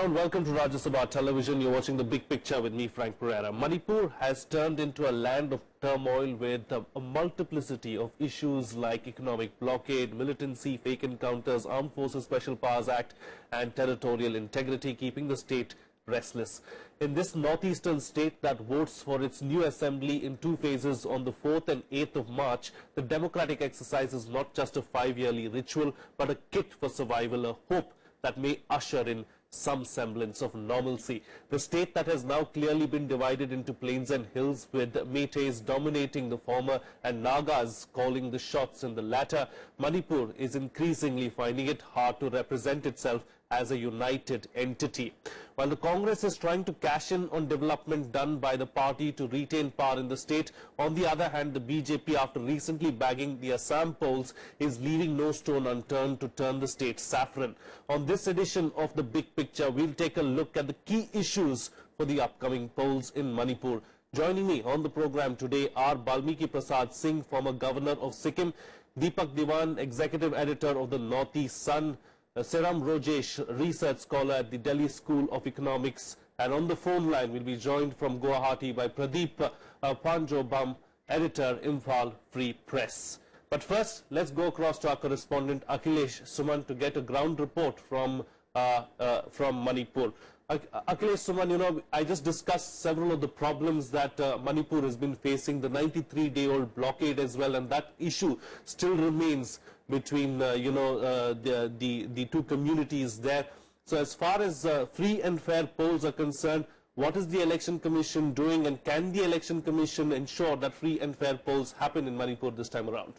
Hello and welcome to Rajya Sabha Television. You're watching The Big Picture with me, Frank Pereira. Manipur has turned into a land of turmoil with a multiplicity of issues like economic blockade, militancy, fake encounters, Armed Forces Special Powers Act and territorial integrity, keeping the state restless. In this northeastern state that votes for its new assembly in two phases on the 4th and 8th of March, the democratic exercise is not just a 5-yearly ritual, but a kit for survival, a hope that may usher in some semblance of normalcy. The state that has now clearly been divided into plains and hills, with Meiteis dominating the former and Nagas calling the shots in the latter, Manipur is increasingly finding it hard to represent itself as a united entity. While the Congress is trying to cash in on development done by the party to retain power in the state, on the other hand, the BJP, after recently bagging the Assam polls, is leaving no stone unturned to turn the state saffron. On this edition of The Big Picture, we'll take a look at the key issues for the upcoming polls in Manipur. Joining me on the program today are Balmiki Prasad Singh, former governor of Sikkim, Deepak Diwan, executive editor of the Northeast Sun, Serom Rojesh, research scholar at the Delhi School of Economics, and on the phone line we'll be joined from Guwahati by Pradip, Phanjoubam, editor, Imphal Free Press. But first, let's go across to our correspondent Akhilesh, Suman, to get a ground report from Manipur. Akhilesh, Suman, you know, I just discussed several of the problems that Manipur has been facing, the 93-day-old blockade as well, and that issue still remains between, the two communities there. So as far as free and fair polls are concerned, what is the Election Commission doing, and can the Election Commission ensure that free and fair polls happen in Manipur this time around?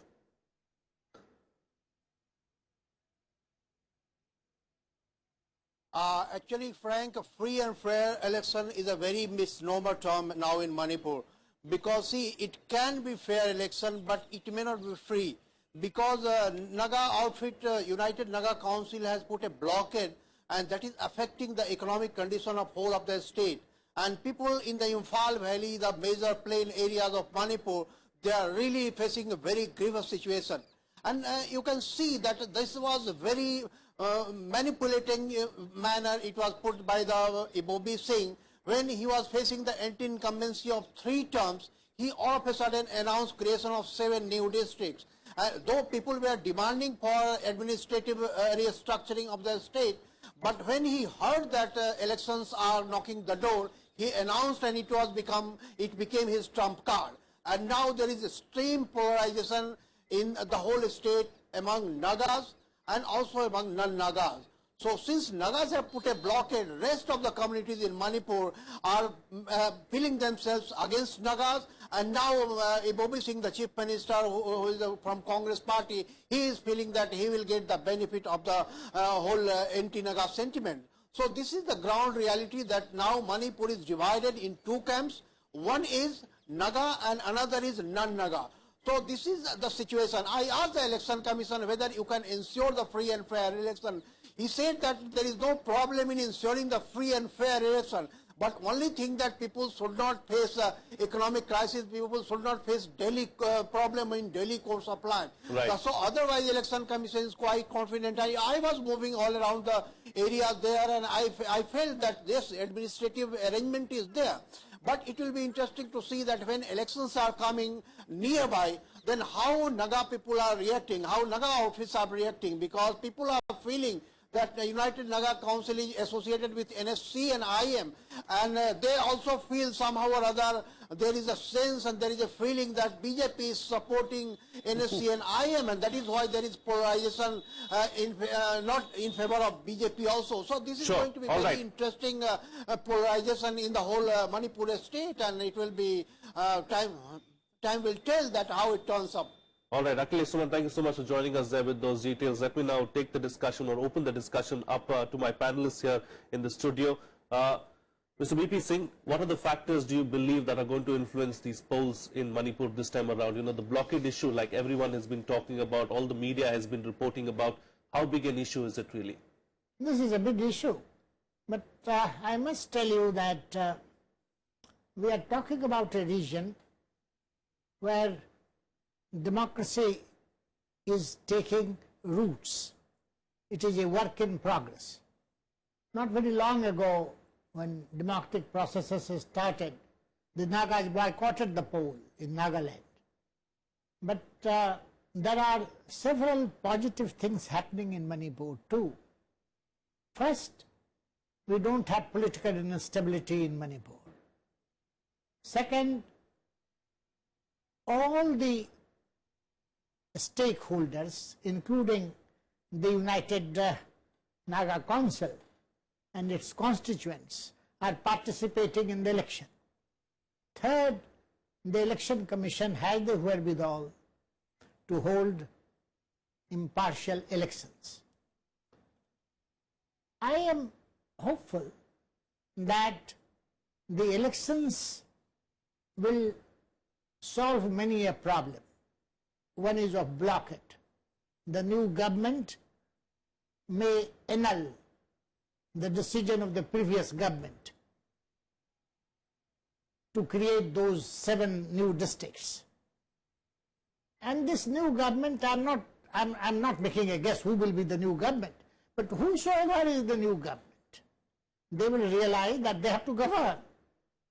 Actually, Frank, a free and fair election is a very misnomer term now in Manipur, because see, it can be fair election, but it may not be free, because Naga outfit, United Naga Council has put a blockade, and that is affecting the economic condition of whole of the state. And people in the Imphal Valley, the major plain areas of Manipur, they are really facing a very grievous situation. And you can see that this was a very manipulating manner it was put by the Ibobi Singh. When he was facing the anti-incumbency of 3 terms, he all of a sudden announced creation of 7 new districts. Though people were demanding for administrative restructuring of the state, but when he heard that elections are knocking the door, he announced, and it became his trump card. And now there is extreme polarization in the whole state among Nagas and also among non-Nagas. So since Nagas have put a blockade, rest of the communities in Manipur are feeling themselves against Nagas, and now Ibobi Singh, the chief minister who is from Congress party, he is feeling that he will get the benefit of the whole anti-Naga sentiment. So this is the ground reality, that now Manipur is divided in 2 camps. One is Naga and another is non-Naga. So this is the situation. I asked the Election Commission whether you can ensure the free and fair election. He said that there is no problem in ensuring the free and fair election, but only thing that people should not face economic crisis, people should not face daily problem in daily course of life. Right. So otherwise, Election Commission is quite confident. I was moving all around the area there, and I felt that this administrative arrangement is there. But it will be interesting to see that when elections are coming nearby, then how Naga people are reacting, how Naga outfits are reacting, because people are feeling that the United Naga Council is associated with NSC and IM, and they also feel somehow or other there is a sense and there is a feeling that BJP is supporting NSC and IM, and that is why there is polarization not in favor of BJP also. So this is going to be very interesting polarization in the whole Manipur state, and it will be time will tell that how it turns up. All right, Akhilesh, Suman, thank you so much for joining us there with those details. Let me now take the discussion, or open the discussion up to my panelists here in the studio. Mr. BP Singh, what are the factors do you believe that are going to influence these polls in Manipur this time around? You know, the blockade issue, like everyone has been talking about, all the media has been reporting about, how big an issue is it really? This is a big issue, but I must tell you that we are talking about a region where democracy is taking roots. It is a work in progress. not very long ago, when democratic processes started, the Nagas boycotted the poll in Nagaland. But there are several positive things happening in Manipur too. First, we don't have political instability in Manipur. Second, all the stakeholders, including the United Naga Council and its constituents, are participating in the election. Third, the Election Commission has the wherewithal to hold impartial elections. I am hopeful that the elections will solve many a problem. One is of blockade. The new government may annul the decision of the previous government to create those 7 new districts. And this new government, I'm not making a guess who will be the new government, but whosoever is the new government, they will realize that they have to govern.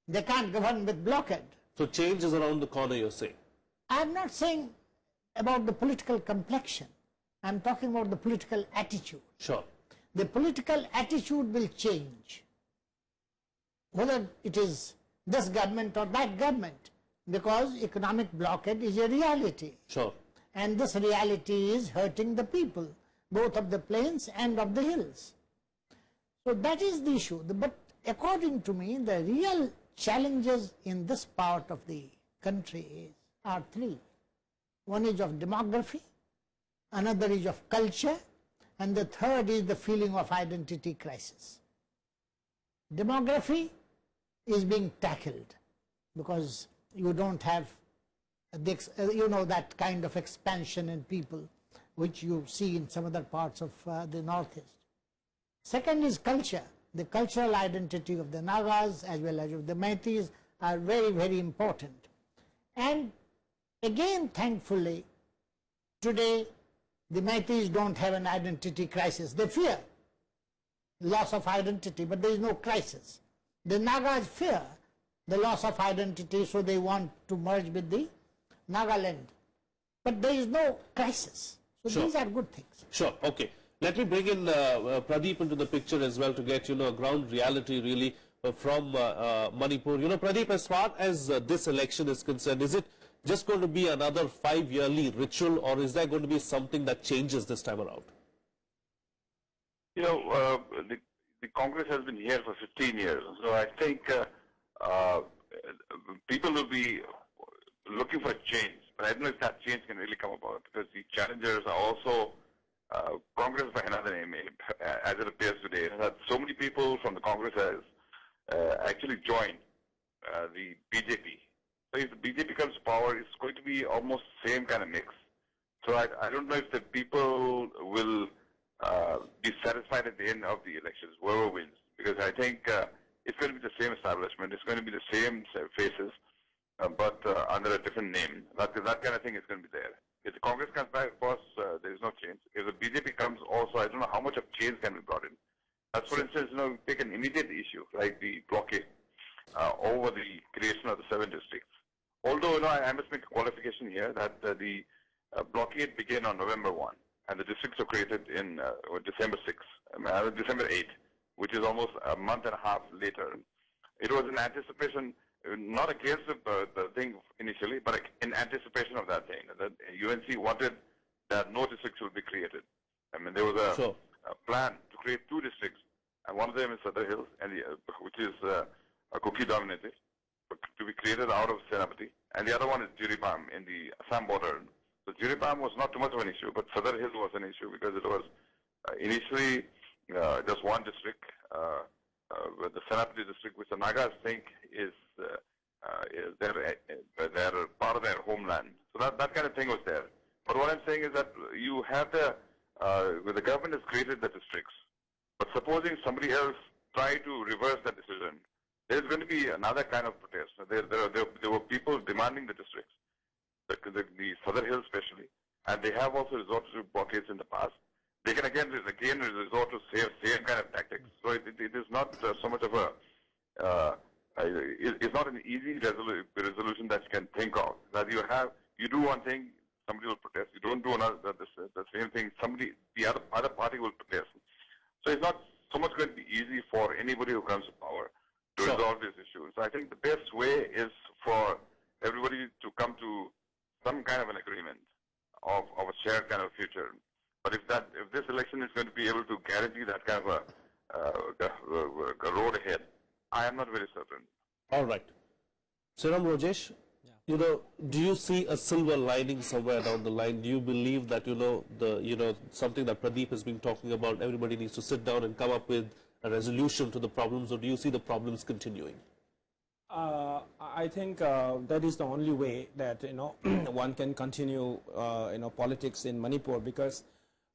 They can't govern with blockade. So change is around the corner, you're saying? I'm not saying about the political complexion. I'm talking about the political attitude. Sure. The political attitude will change, whether it is this government or that government, because economic blockade is a reality. Sure. And this reality is hurting the people, both of the plains and of the hills. So that is the issue. But according to me, the real challenges in this part of the country are 3. One is of demography, another is of culture, and the third is the feeling of identity crisis. Demography is being tackled because you don't have that kind of expansion in people which you see in some other parts of the northeast. Second is culture. The cultural identity of the Nagas as well as of the Meiteis are very, very important. And again, thankfully, today the Meiteis don't have an identity crisis. They fear loss of identity, but there is no crisis. The Nagas fear the loss of identity, so they want to merge with the Nagaland. But there is no crisis. So Sure. These are good things. Sure, okay. Let me bring in Pradip into the picture as well to get, a ground reality really from Manipur. Pradip, as far as this election is concerned, is it just going to be another 5-yearly ritual, or is there going to be something that changes this time around? The Congress has been here for 15 years, so I think people will be looking for a change. But I don't know if that change can really come about, because the challengers are also Congress by another name, as it appears today. That so many people from the Congress has actually joined the BJP. So if the BJP comes to power, it's going to be almost the same kind of mix. So I don't know if the people will be satisfied at the end of the elections, whoever wins, because I think it's going to be the same establishment, it's going to be the same faces, but under a different name. That kind of thing is going to be there. If the Congress comes back, of course, there is no change. If the BJP comes also, I don't know how much of change can be brought in. As for instance, take an immediate issue like the blockade over the creation of the 7 districts. Although, I must make a qualification here that the blockade began on November 1, and the districts were created in December December 8, which is almost a month and a half later. It was in anticipation, not against the thing initially, but in anticipation of that thing. That UNC wanted that no districts would be created. I mean, there was a plan to create 2 districts, and one of them is Sadar Hills, and which is Kuki dominated, to be created out of Senapati, and the other one is Jiribam in the Assam border. So Jiribam was not too much of an issue, but Sadar Hills was an issue because it was initially just one district, the Senapati district, which the Nagas think is their part of their homeland. So that kind of thing was there. But what I'm saying is that you have the government has created the districts, but supposing somebody else try to reverse that decision, there's going to be another kind of protest. There were people demanding the districts, the Sadar Hills especially, and they have also resorted to blockades in the past. they can again resort to same kind of tactics. So it is not so much of it's not an easy resolution that you can think of. That you do one thing, somebody will protest. You don't do another the same thing, the other party will protest. So it's not so much going to be easy for anybody who comes to power to resolve this issue. So I think the best way is for everybody to come to some kind of an agreement of a shared kind of future. But if this election is going to be able to guarantee that kind of a road ahead, I am not very certain. All right. Serom, Rojesh, do you see a silver lining somewhere down the line? Do you believe that, something that Pradip has been talking about, everybody needs to sit down and come up with a resolution to the problems, or do you see the problems continuing? I think that is the only way that, one can continue, politics in Manipur, because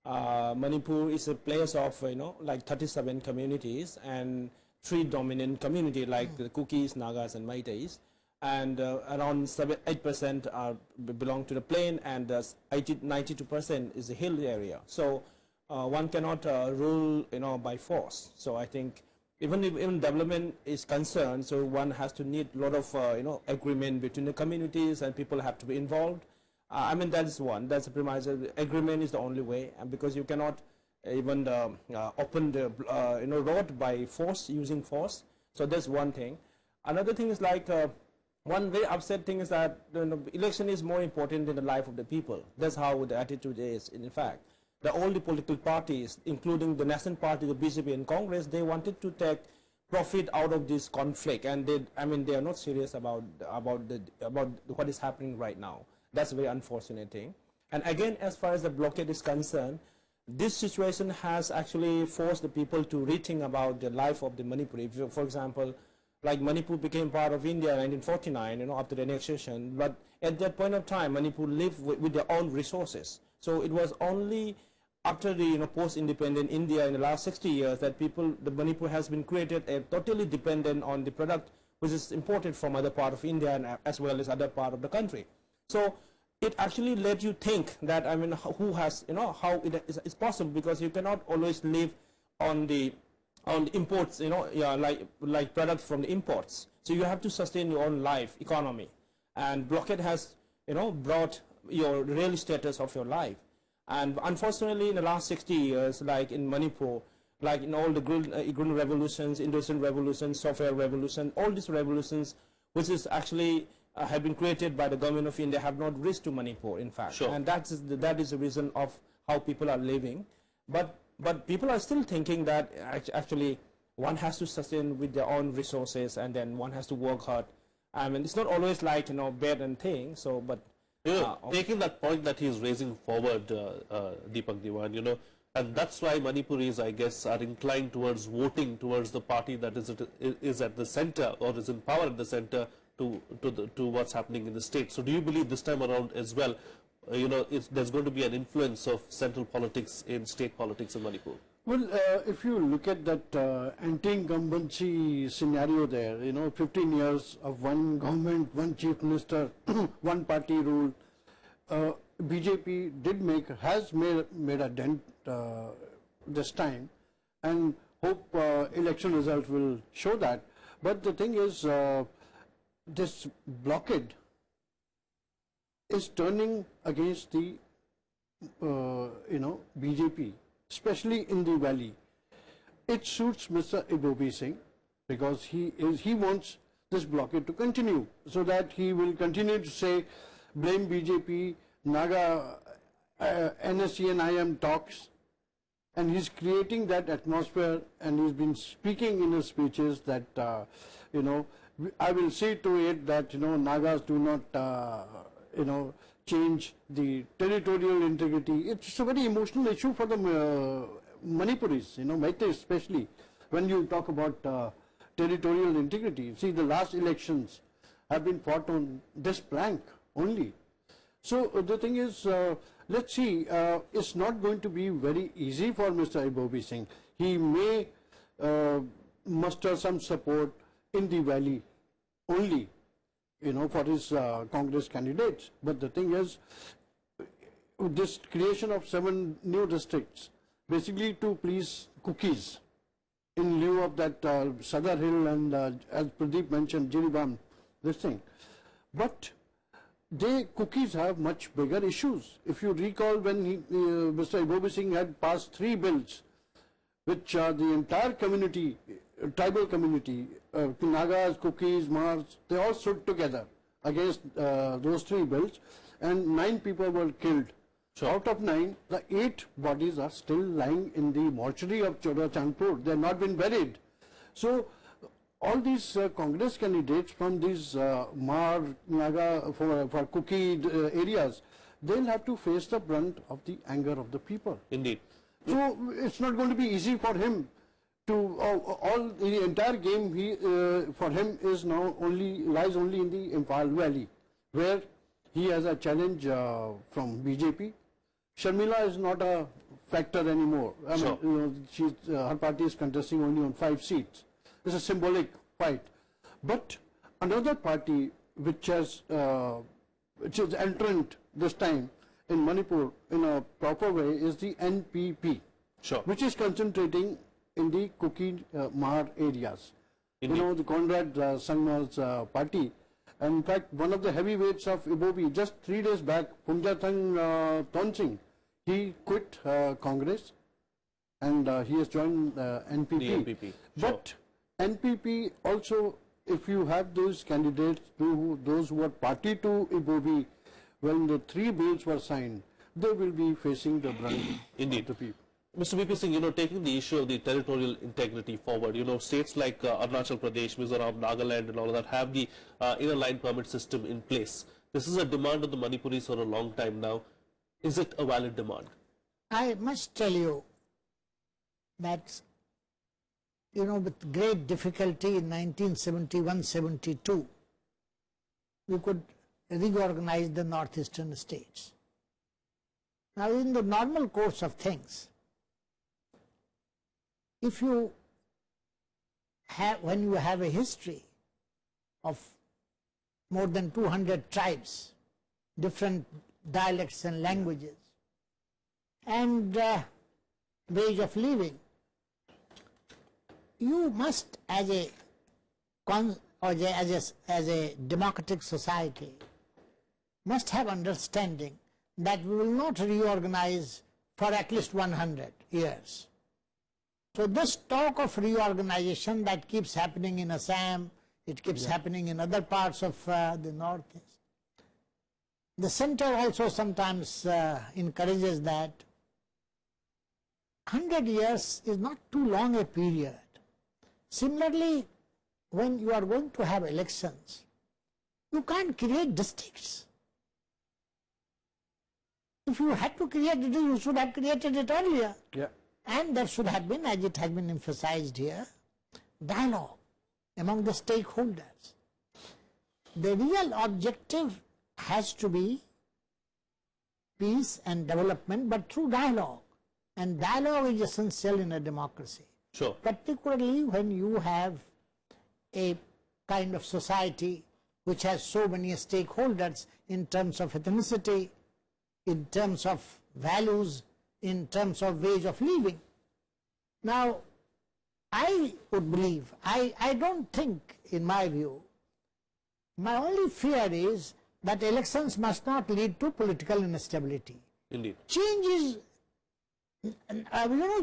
Manipur is a place of, like 37 communities and 3 dominant communities like the Kukis, Nagas and Meiteis, and around 8% belong to the plain, and 92% is the hill area. So one cannot rule, by force. So I think even if development is concerned, so one has to need a lot of agreement between the communities, and people have to be involved. I mean, that is one. That's the premise. Agreement is the only way, and because you cannot even open the road by force, using force. So that's one thing. Another thing is like one very upset thing is that the election is more important than the life of the people. That's how the attitude is. In fact, all the political parties, including the National Party, the BJP and Congress, they wanted to take profit out of this conflict, and they are not serious about what is happening right now. That's a very unfortunate thing. And again, as far as the blockade is concerned, this situation has actually forced the people to rethink about the life of the Manipur. If you, for example, like Manipur became part of India in 1949, after the annexation, but at that point of time, Manipur lived with their own resources. So it was only after the post-independent India in the last 60 years that the Manipur has been created totally dependent on the product which is imported from other part of India and as well as other part of the country. So it actually let you think that, who has, how it is possible, because you cannot always live on the imports, like products from the imports. So you have to sustain your own life, economy. And blockade has, brought your real status of your life. And unfortunately, in the last 60 years, like in Manipur, like in all the green revolutions, industrial revolutions, software revolution, all these revolutions, which is actually have been created by the government of India, have not reached to Manipur, in fact. Sure. And that is the reason of how people are living. But people are still thinking that actually one has to sustain with their own resources, and then one has to work hard. It's not always like, bad and thing. So, but taking that point that he is raising forward, Deepak, Diwan, and that's why Manipuris, I guess, are inclined towards voting towards the party that is at the center, or is in power at the center, to what's happening in the state. So do you believe this time around as well, there's going to be an influence of central politics in state politics in Manipur? Well, if you look at that anti-incumbency scenario there, 15 years of one government, one chief minister, one party rule, BJP has made a dent this time, and hope election results will show that. But the thing is, this blockade is turning against the BJP, especially in the valley. It suits Mr. Ibobi Singh because he wants this blockade to continue, so that he will continue to say, blame BJP, Naga, NSC and IM talks, and he's creating that atmosphere, and he's been speaking in his speeches that I will see to it that Nagas do not change the territorial integrity. It's a very emotional issue for the Manipuris, Meiteis especially, when you talk about territorial integrity. See, the last elections have been fought on this plank only. So the thing is, let's see, it's not going to be very easy for Mr. Ibobi Singh. He may muster some support in the valley only, for his Congress candidates. But the thing is, this creation of 7 new districts basically to please cookies in lieu of that Sadar Hill and as Pradip mentioned, Jiribam, this thing. But cookies have much bigger issues. If you recall when Mr. Ibobi Singh had passed 3 bills, which the entire community, tribal community, Nagas, Cookies, Mars, they all stood together against those 3 bills, and 9 people were killed. Sure. Out of 9, the 8 bodies are still lying in the mortuary of Chandpur. They have not been buried. So all these Congress candidates from these Mar, Naga, for Cookie areas, they'll have to face the brunt of the anger of the people. Indeed. So it's not going to be easy for him to all the entire game. For him is now lies only in the Imphal Valley, where he has a challenge from BJP. Sharmila is not a factor anymore. I mean, her party is contesting only on 5 seats. It's a symbolic fight. But another party which is entrant this time in Manipur in a proper way is the NPP, which is concentrating in the Kuki Mar areas. Indeed. You know, the Conrad Sangma's party. And in fact, one of the heavyweights of Ibobi, just 3 days back, Punjathang Tonsing, he quit Congress and he has joined NPP. The NPP. But NPP also, if you have those candidates, those who are party to Ibobi, when the 3 bills were signed, they will be facing the brunt Indeed. of the people. Mr. VP Singh, you know, taking the issue of the territorial integrity forward, you know, states like Arunachal Pradesh, Mizoram, Nagaland and all of that have the inner line permit system in place. This is a demand of the Manipuris for a long time now. Is it a valid demand? I must tell you that, you know, with great difficulty in 1971-72, we could reorganize the northeastern states. Now, in the normal course of things, if you have, when you have a history of more than 200 tribes, different dialects and languages, and ways of living, you must, as a democratic society, must have understanding that we will not reorganize for at least 100 years. So this talk of reorganization that keeps happening in Assam, it keeps happening in other parts of the northeast. The center also sometimes encourages that. 100 years is not too long a period. Similarly, when you are going to have elections, you can't create districts. If you had to create it, you should have created it earlier. Yeah. And there should have been, as it has been emphasized here, dialogue among the stakeholders. The real objective has to be peace and development, but through dialogue. And dialogue is essential in a democracy. Sure. Particularly when you have a kind of society which has so many stakeholders in terms of ethnicity, in terms of values, in terms of ways of living. Now, I would believe, I don't think, in my view, my only fear is that elections must not lead to political instability. Indeed. Change is,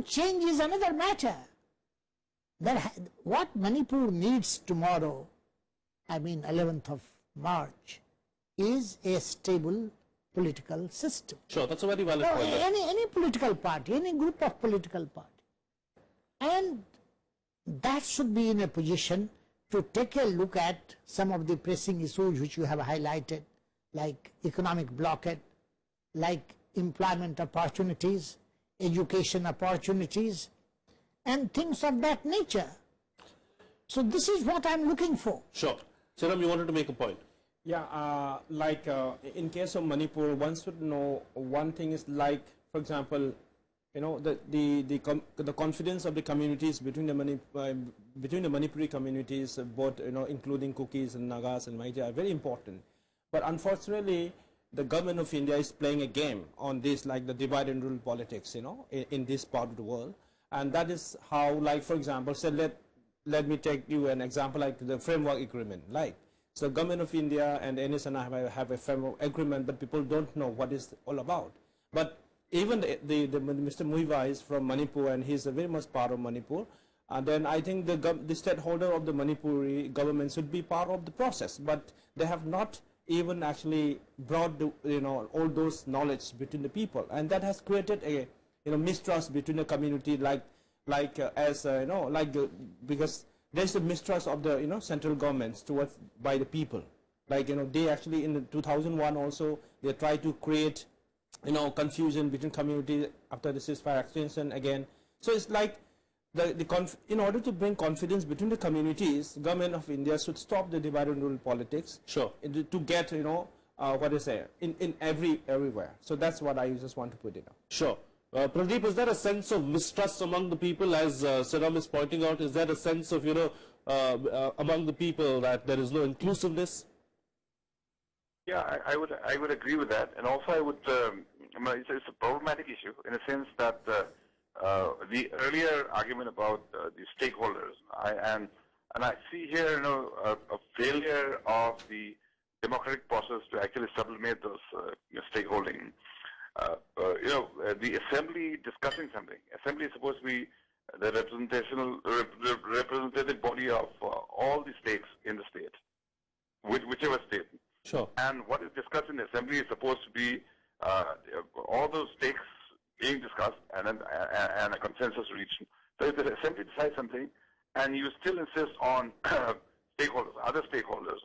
change is another matter. What Manipur needs tomorrow, I mean 11th of March, is a stable political system. Sure, that's a very valid point. Any political party, any group of political party. And that should be in a position to take a look at some of the pressing issues which you have highlighted, like economic blockade, like employment opportunities, education opportunities, and things of that nature. So this is what I'm looking for. Sure. Serom, you wanted to make a point. Yeah, in case of Manipur, one should know one thing is like, for example, you know, the confidence of the communities between the Manipuri communities, both, you know, including Kukis and Nagas and Maiti, are very important. But unfortunately, the government of India is playing a game on this, like the divide and rule politics, in this part of the world. And that is how, like, for example, say let me take you an example like the framework agreement. Like, so government of India and NSNI have a framework agreement, but people don't know what it's all about. But even the Mr. Muiva is from Manipur, and he's a very much part of Manipur. And then I think the stakeholder of the Manipuri government should be part of the process, but they have not even actually brought the, all those knowledge between the people, and that has created a mistrust between the community, because there's a mistrust of the central governments towards by the people. Like they actually in 2001 also they tried to create confusion between community after the ceasefire extension again. So it's like in order to bring confidence between the communities, government of India should stop the divide and rule politics. Sure. To get what is there in everywhere. So that's what I just want to put it out. Sure. Pradip, is there a sense of mistrust among the people, as Serom is pointing out? Is there a sense of among the people that there is no inclusiveness? Yeah, I would agree with that, and also I would. It's a problematic issue in a sense that the earlier argument about the stakeholders, and I see here a failure of the democratic process to actually sublimate those stakeholding. The assembly discussing something. Assembly is supposed to be the representative body of all the states in the state, whichever state. Sure. And what is discussed in the assembly is supposed to be all those stakes being discussed and a consensus reached. So if the assembly decides something, and you still insist on stakeholders, other stakeholders,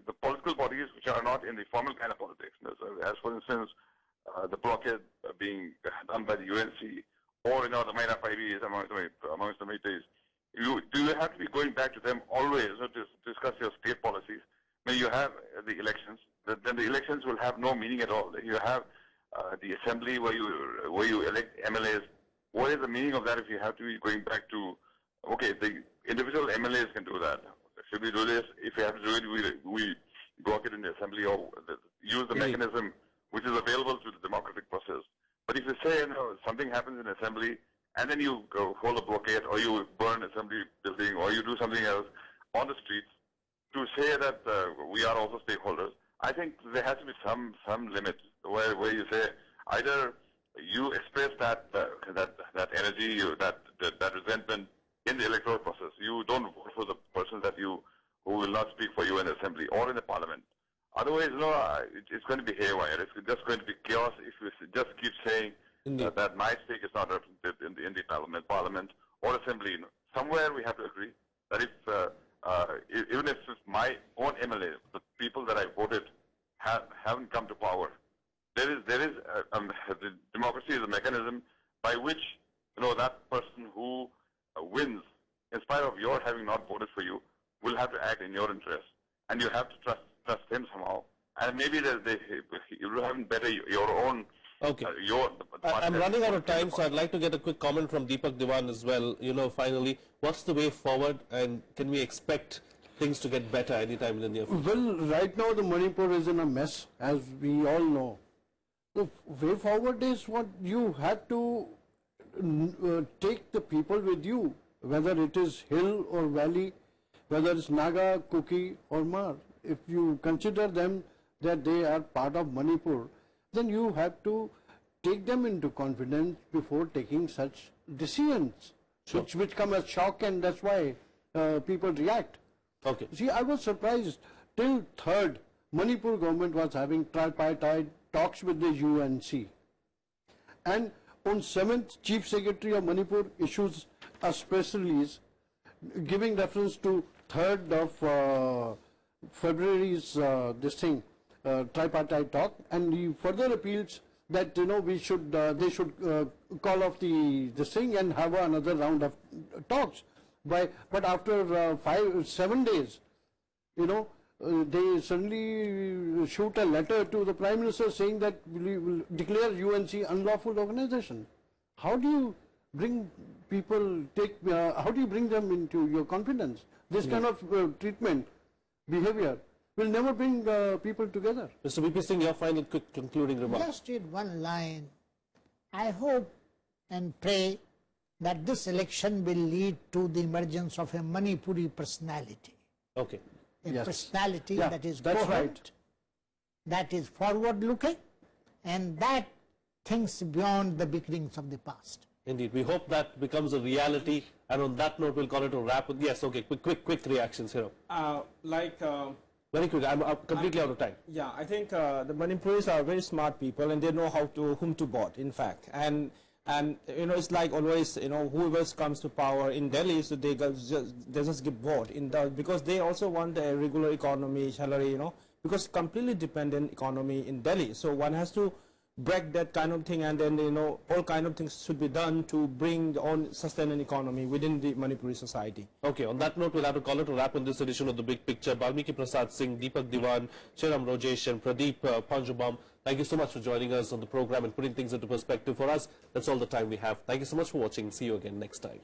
the political bodies which are not in the formal kind of politics, as for instance, the blockade being done by the UNC, or the Maina Pairis amongst the Métis, do you have to be going back to them always to discuss your state policies? When you have the elections, then the elections will have no meaning at all. You have the assembly where you elect MLAs. What is the meaning of that if you have to be going back to, okay, the individual MLAs can do that. Should we do this? If we have to do it, we block it in the assembly or use the mechanism which is available to the democratic process. But if you say something happens in assembly and then you go hold a blockade or you burn assembly building or you do something else on the streets to say that we are also stakeholders, I think there has to be some limit where you say either you express that energy, that resentment in the electoral process. You don't vote for the person who will not speak for you in the assembly or in the parliament. Otherwise, it's going to be haywire. It's just going to be chaos if you just keep saying that my stake is not represented in the parliament or assembly. Somewhere we have to agree that if even if my own MLA, the people that I voted, haven't come to power, there is the democracy is a mechanism by which that person who wins, in spite of your having not voted for you, will have to act in your interest, and you have to trust him somehow. And maybe you haven't better your own. Okay. I'm running out of time, so I'd like to get a quick comment from Deepak Diwan as well. Finally, what's the way forward, and can we expect things to get better anytime in the near future? Well, right now the Manipur is in a mess, as we all know. The way forward is what you have to take the people with you, whether it is hill or valley, whether it's Naga, Kuki or Mar. If you consider them that they are part of Manipur, then you have to take them into confidence before taking such decisions, sure, which come as shock, and that's why people react. Okay. See, I was surprised till 3rd, Manipur government was having tripartite talks with the UNC. And on 7th, Chief Secretary of Manipur issues a press release giving reference to 3rd of February's tripartite talk, and he further appeals that they should call off this thing and have another round of talks. But after 7 days, they suddenly shoot a letter to the Prime Minister saying that we will declare UNC unlawful organization. How do you bring people, how do you bring them into your confidence? This kind of treatment, behavior will never bring people together. Mr. VP Singh, your final quick concluding remarks. Just in one line, I hope and pray that this election will lead to the emergence of a Manipuri personality. Okay. A Yes. personality Yeah, that is that's coherent, right. that is forward-looking, and that thinks beyond the bickerings of the past. Indeed. We hope that becomes a reality. And on that note, we'll call it a wrap. Yes, okay. Quick reactions here. Very quick. I'm completely out of time. Yeah, I think the Manipuris are very smart people, and they know whom to vote. In fact, and it's like always, whoever comes to power in Delhi, so they just give vote because they also want a regular economy, salary, because completely dependent economy in Delhi. So one has to break that kind of thing, and then all kind of things should be done to bring on sustainable economy within the Manipuri society. Okay, on that note, we'll have to call it a wrap on this edition of The Big Picture. Balmiki Prasad Singh, Deepak Diwan, Serom, Rojesh and Pradip, Phanjoubam, thank you so much for joining us on the program and putting things into perspective for us. That's all the time we have. Thank you so much for watching. See you again next time.